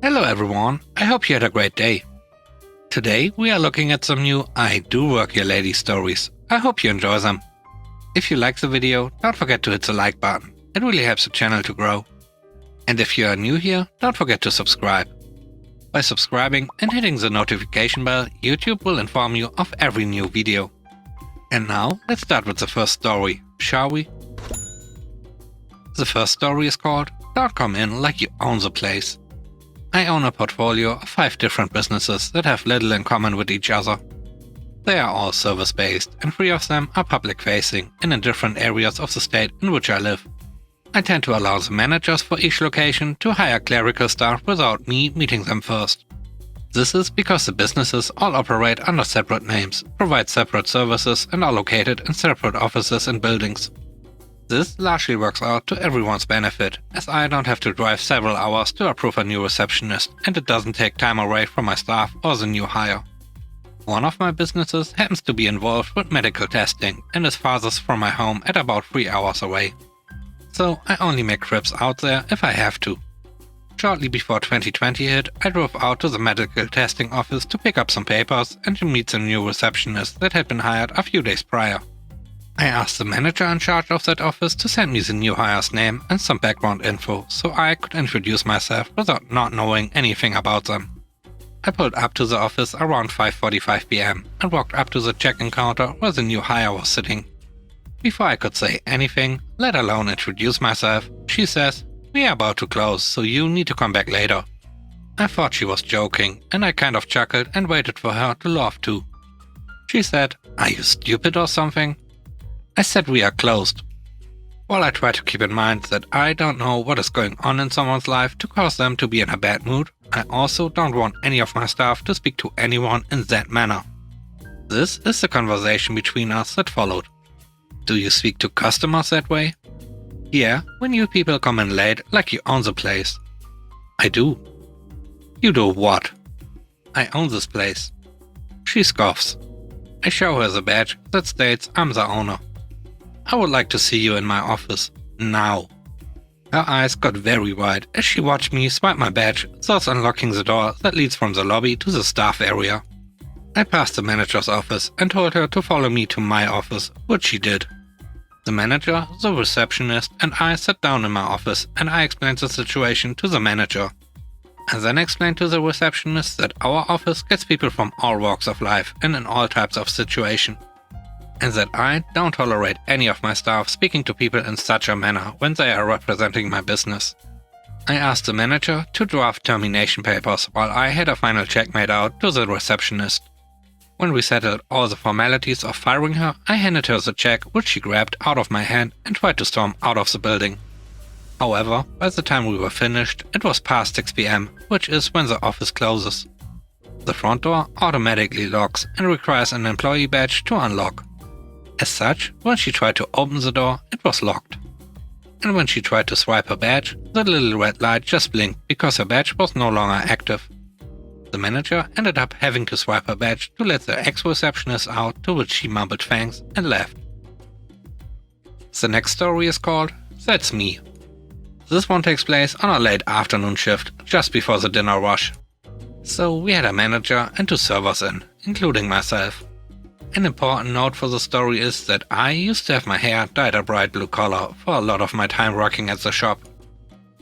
Hello everyone, I hope you had a great day. Today we are looking at some new I Do Work Here Lady stories. I hope you enjoy them. If you like the video, don't forget to hit the like button, it really helps the channel to grow. And if you are new here, don't forget to subscribe. By subscribing and hitting the notification bell, YouTube will inform you of every new video. And now let's start with the first story, shall we? The first story is called Don't Come In Like You Own the Place. I own a portfolio of 5 different businesses that have little in common with each other. They are all service-based, and 3 of them are public-facing and in different areas of the state in which I live. I tend to allow the managers for each location to hire clerical staff without me meeting them first. This is because the businesses all operate under separate names, provide separate services, and are located in separate offices and buildings. This largely works out to everyone's benefit, as I don't have to drive several hours to approve a new receptionist, and it doesn't take time away from my staff or the new hire. One of my businesses happens to be involved with medical testing and is farthest from my home at about 3 hours away. So I only make trips out there if I have to. Shortly before 2020 hit, I drove out to the medical testing office to pick up some papers and to meet the new receptionist that had been hired a few days prior. I asked the manager in charge of that office to send me the new hire's name and some background info so I could introduce myself without not knowing anything about them. I pulled up to the office around 5:45 PM and walked up to the check-in counter where the new hire was sitting. Before I could say anything, let alone introduce myself, she says, "We are about to close, so you need to come back later." I thought she was joking, and I kind of chuckled and waited for her to laugh too. She said, "Are you stupid or something?" I said we are closed. While I try to keep in mind that I don't know what is going on in someone's life to cause them to be in a bad mood, I also don't want any of my staff to speak to anyone in that manner. This is the conversation between us that followed. "Do you speak to customers that way?" "Yeah, when you people come in late like you own the place." "I do." "You do what?" "I own this place." She scoffs. I show her the badge that states I'm the owner. "I would like to see you in my office, now." Her eyes got very wide as she watched me swipe my badge, thus unlocking the door that leads from the lobby to the staff area. I passed the manager's office and told her to follow me to my office, which she did. The manager, the receptionist, and I sat down in my office and I explained the situation to the manager. I then explained to the receptionist that our office gets people from all walks of life and in all types of situations, and that I don't tolerate any of my staff speaking to people in such a manner when they are representing my business. I asked the manager to draft termination papers while I had a final check made out to the receptionist. When we settled all the formalities of firing her, I handed her the check, which she grabbed out of my hand and tried to storm out of the building. However, by the time we were finished, it was past 6 PM, which is when the office closes. The front door automatically locks and requires an employee badge to unlock. As such, when she tried to open the door, it was locked. And when she tried to swipe her badge, the little red light just blinked because her badge was no longer active. The manager ended up having to swipe her badge to let the ex-receptionist out, to which she mumbled thanks and left. The next story is called That's Me. This one takes place on a late afternoon shift, just before the dinner rush. So we had a manager and 2 servers in, including myself. An important note for the story is that I used to have my hair dyed a bright blue color for a lot of my time working at the shop.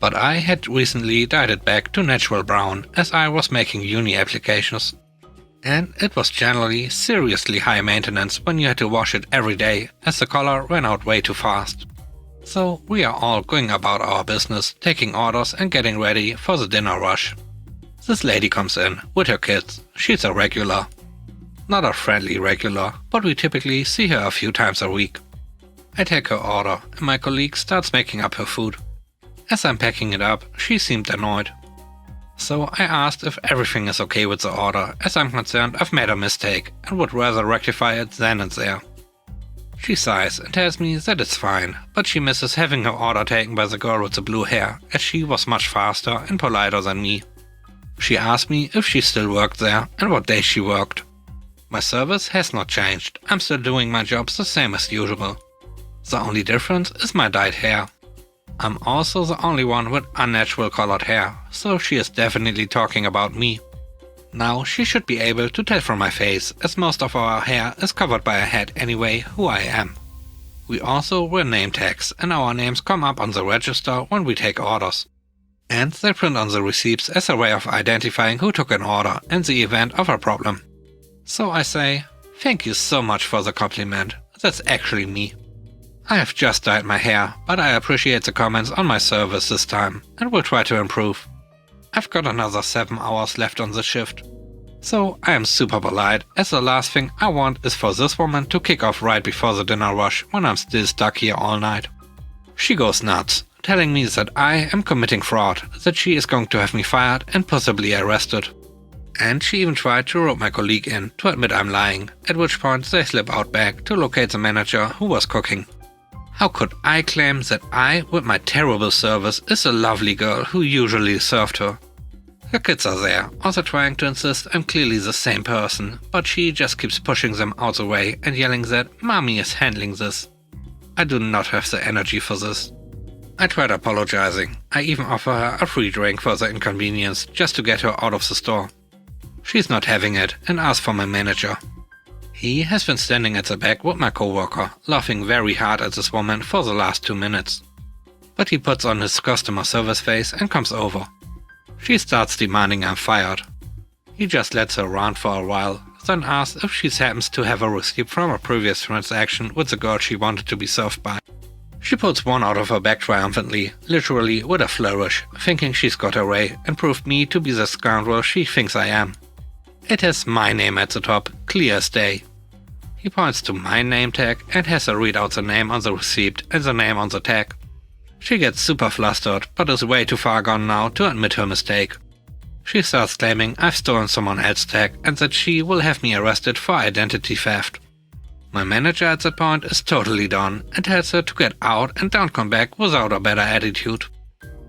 But I had recently dyed it back to natural brown as I was making uni applications. And it was generally seriously high maintenance when you had to wash it every day as the color ran out way too fast. So we are all going about our business, taking orders and getting ready for the dinner rush. This lady comes in with her kids. She's a regular. Not a friendly regular, but we typically see her a few times a week. I take her order and my colleague starts making up her food. As I'm packing it up, she seemed annoyed. So I asked if everything is okay with the order, as I'm concerned I've made a mistake and would rather rectify it then and there. She sighs and tells me that it's fine, but she misses having her order taken by the girl with the blue hair, as she was much faster and politer than me. She asked me if she still worked there and what day she worked. My service has not changed, I'm still doing my jobs the same as usual. The only difference is my dyed hair. I'm also the only one with unnatural colored hair, so she is definitely talking about me. Now she should be able to tell from my face, as most of our hair is covered by a hat anyway, who I am. We also wear name tags, and our names come up on the register when we take orders. And they print on the receipts as a way of identifying who took an order in the event of a problem. So I say, thank you so much for the compliment, that's actually me. I have just dyed my hair, but I appreciate the comments on my service this time, and will try to improve. I've got another 7 hours left on the shift. So I am super polite, as the last thing I want is for this woman to kick off right before the dinner rush when I'm still stuck here all night. She goes nuts, telling me that I am committing fraud, that she is going to have me fired and possibly arrested. And she even tried to rope my colleague in to admit I'm lying, at which point they slip out back to locate the manager who was cooking. How could I claim that I, with my terrible service, is the lovely girl who usually served her? Her kids are there, also trying to insist I'm clearly the same person, but she just keeps pushing them out the way and yelling that mommy is handling this. I do not have the energy for this. I tried apologizing. I even offer her a free drink for the inconvenience just to get her out of the store. She's not having it and asks for my manager. He has been standing at the back with my coworker, laughing very hard at this woman for the last 2 minutes. But he puts on his customer service face and comes over. She starts demanding I'm fired. He just lets her rant for a while, then asks if she happens to have a receipt from a previous transaction with the girl she wanted to be served by. She puts one out of her bag triumphantly, literally with a flourish, thinking she's got her way and proved me to be the scoundrel she thinks I am. It has my name at the top, clear as day. He points to my name tag and has her read out the name on the receipt and the name on the tag. She gets super flustered, but is way too far gone now to admit her mistake. She starts claiming I've stolen someone else's tag and that she will have me arrested for identity theft. My manager at that point is totally done and tells her to get out and don't come back without a better attitude.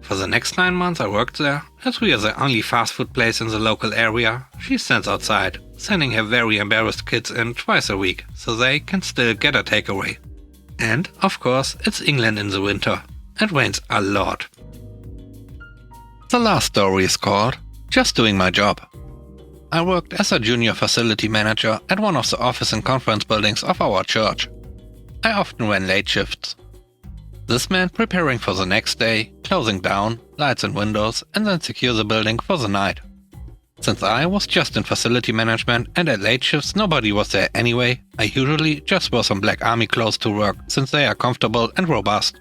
For the next 9 months I worked there, as we are the only fast food place in the local area, she stands outside, sending her very embarrassed kids in twice a week so they can still get a takeaway. And, of course, it's England in the winter. It rains a lot. The last story is called Just Doing My Job. I worked as a junior facility manager at one of the office and conference buildings of our church. I often ran late shifts. This meant preparing for the next day, closing down, lights and windows, and then secure the building for the night. Since I was just in facility management and at late shifts nobody was there anyway, I usually just wore some black army clothes to work since they are comfortable and robust.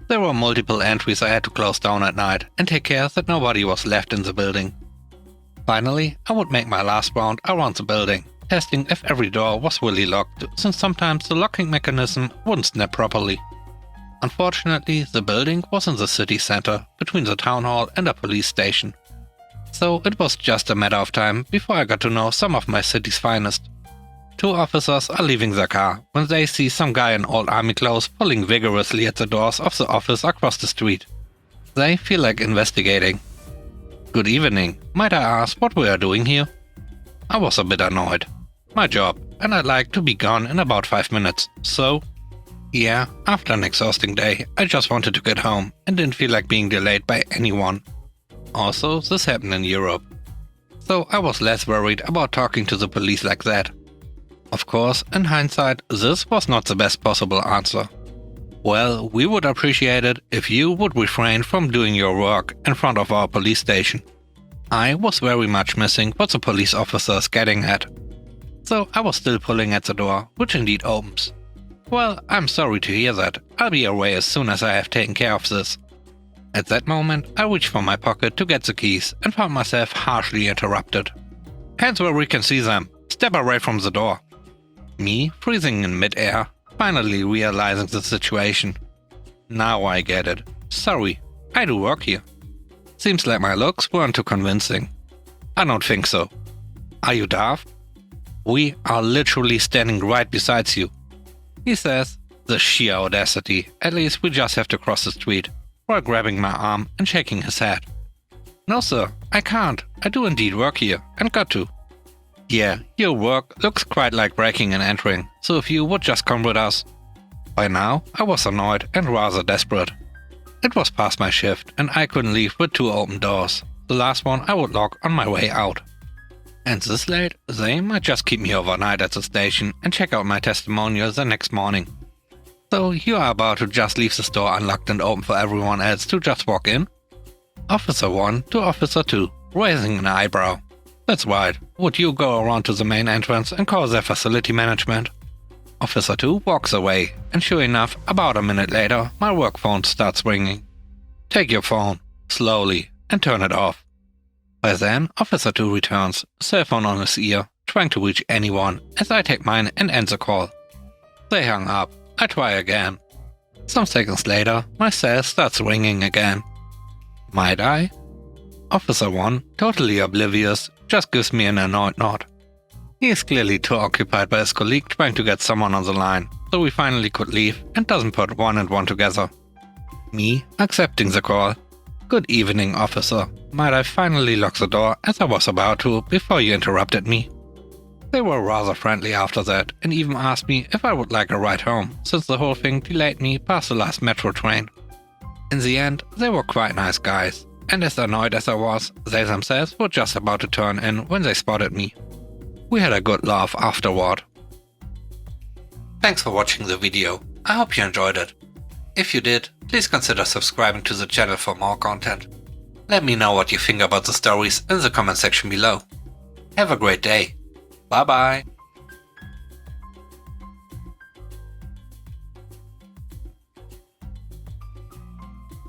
There were multiple entries I had to close down at night and take care that nobody was left in the building. Finally, I would make my last round around the building, testing if every door was really locked, since sometimes the locking mechanism wouldn't snap properly. Unfortunately, the building was in the city center, between the town hall and a police station. So it was just a matter of time before I got to know some of my city's finest. 2 officers are leaving their car when they see some guy in old army clothes pulling vigorously at the doors of the office across the street. They feel like investigating. Good evening, might I ask what we are doing here? I was a bit annoyed. My job, and I'd like to be gone in about 5 minutes, so... Yeah, after an exhausting day, I just wanted to get home and didn't feel like being delayed by anyone. Also, this happened in Europe. So I was less worried about talking to the police like that. Of course, in hindsight, this was not the best possible answer. Well, we would appreciate it if you would refrain from doing your work in front of our police station. I was very much missing what the police officer is getting at. So I was still pulling at the door, which indeed opens. Well, I'm sorry to hear that. I'll be away as soon as I have taken care of this. At that moment, I reached for my pocket to get the keys and found myself harshly interrupted. Hands where we can see them. Step away from the door. Me, freezing in mid-air, finally realizing the situation. Now I get it. Sorry, I do work here. Seems like my looks weren't too convincing. I don't think so. Are you daft? We are literally standing right beside you. He says, the sheer audacity, at least we just have to cross the street, while grabbing my arm and shaking his head. No sir, I can't. I do indeed work here, and got to. Yeah, your work looks quite like breaking and entering, so if you would just come with us. By now, I was annoyed and rather desperate. It was past my shift and I couldn't leave with 2 open doors. The last one I would lock on my way out. And this late, they might just keep me overnight at the station and check out my testimonial the next morning. So you are about to just leave the store unlocked and open for everyone else to just walk in? Officer 1 to Officer 2, raising an eyebrow. That's right, would you go around to the main entrance and call their facility management? Officer 2 walks away, and sure enough, about a minute later, my work phone starts ringing. Take your phone, slowly, and turn it off. By then, Officer 2 returns, cell phone on his ear, trying to reach anyone, as I take mine and end the call. They hung up. I try again. Some seconds later, my cell starts ringing again. Might I? Officer 1, totally oblivious, just gives me an annoyed nod. He is clearly too occupied by his colleague trying to get someone on the line, so we finally could leave and doesn't put 1 and 1 together. Me accepting the call. Good evening, officer. Might I finally lock the door as I was about to before you interrupted me? They were rather friendly after that and even asked me if I would like a ride home, since the whole thing delayed me past the last metro train. In the end, they were quite nice guys, and as annoyed as I was, they themselves were just about to turn in when they spotted me. We had a good laugh afterward. Thanks for watching the video. I hope you enjoyed it. If you did, please consider subscribing to the channel for more content. Let me know what you think about the stories in the comment section below. Have a great day. Bye bye.